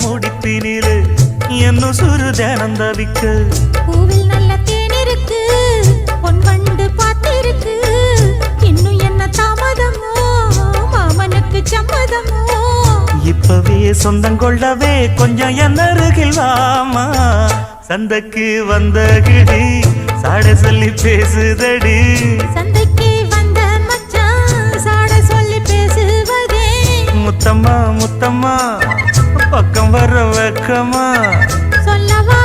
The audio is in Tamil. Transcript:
முடிப்பினிலே என்ன சுரு தினம் தவிக்க பூவில் நல்ல தேன் இருக்கு பொன் வண்டு பார்த்திருக்கு இன்னும் என்ன தாமதமோ மாமனுக்கு சம்மதமோ இப்பவே சொந்தம் கொள்ளவே கொஞ்சம் என் அருகில் வாமா சந்தைக்கு வந்த கிடி சாட சொல்லி பேசுதடி சந்தைக்கு வந்த மச்சான் சாட சொல்லி பேசுவதே முத்தம்மா முத்தம்மா பக்கம் வர வெக்கமா சொல்லவா